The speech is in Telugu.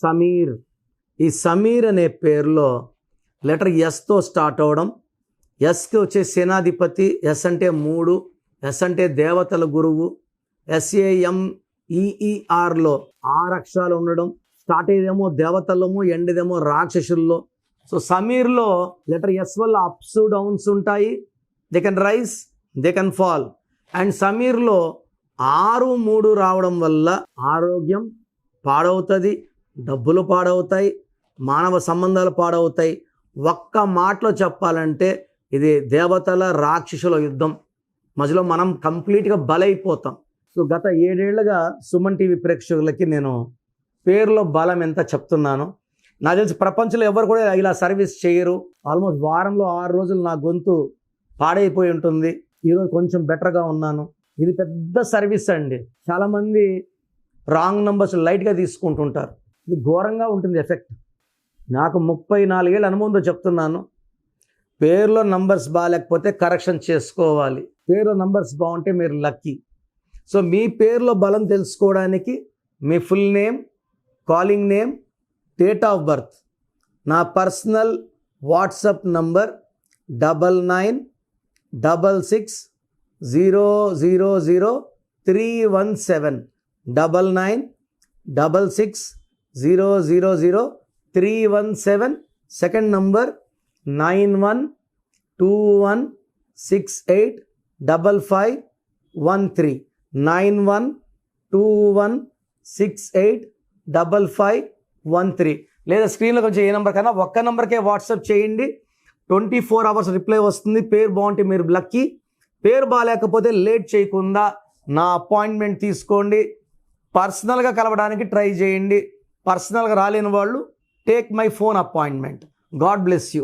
సమీర్. ఈ సమీర్ అనే పేరులో లెటర్ ఎస్తో స్టార్ట్ అవ్వడం, ఎస్కి వచ్చే సేనాధిపతి, ఎస్ అంటే 3, ఎస్ అంటే దేవతల గురువు, SAMEERలో 6 అక్షరాలు ఉండడం, స్టార్ట్ అయ్యేదేమో దేవతలము, ఎండేదేమో రాక్షసుల్లో. సో సమీర్లో లెటర్ ఎస్ వల్ల అప్స్ డౌన్స్ ఉంటాయి. They can rise, they can fall. And సమీర్లో 6, 3 రావడం వల్ల ఆరోగ్యం పాడవుతుంది, డబ్బులు పాడవుతాయి, మానవ సంబంధాలు పాడవుతాయి. ఒక్క మాటలో చెప్పాలంటే ఇది దేవతల రాక్షసుల యుద్ధం. మధ్యలో మనం కంప్లీట్గా బలైపోతాం. సో గత 7 ఏళ్లుగా సుమన్ టీవీ ప్రేక్షకులకి నేను పేరులో బలం ఎంత చెప్తున్నాను. నాకు తెలిసి ప్రపంచంలో ఎవరు కూడా ఇలా సర్వీస్ చేయరు. ఆల్మోస్ట్ వారంలో 6 రోజులు నా గొంతు పాడైపోయి ఉంటుంది. ఈరోజు కొంచెం బెటర్గా ఉన్నాను. ఇది పెద్ద సర్వీస్ అండి. చాలామంది రాంగ్ నంబర్స్ లైట్గా తీసుకుంటుంటారు. ఇది ఘోరంగా ఉంటుంది ఎఫెక్ట్. నాకు 34 ఏళ్ళ అనుభవంతో చెప్తున్నాను. పేరులో నంబర్స్ బాగాలేకపోతే కరెక్షన్ చేసుకోవాలి. పేరులో నంబర్స్ బాగుంటే మీరు లక్కీ. సో మీ పేరులో బలం తెలుసుకోవడానికి మీ full name, calling name, date of birth, నా personal WhatsApp number 9966000317 9966000317. Second number 9121685513 9121685513. లేదా స్క్రీన్లో కొంచెం ఏ నెంబర్ కన్నా ఒక్క నెంబర్కే వాట్సాప్ చేయండి. 24 అవర్స్ రిప్లై వస్తుంది. పేరు బాగుంటే మీరు లక్కీ. పేరు బాగాలేకపోతే లేట్ చేయకుండా నా అపాయింట్మెంట్ తీసుకోండి. పర్సనల్గా కలవడానికి ట్రై చేయండి. పర్సనల్గా రాలేని వాళ్ళు take my phone appointment. God bless you.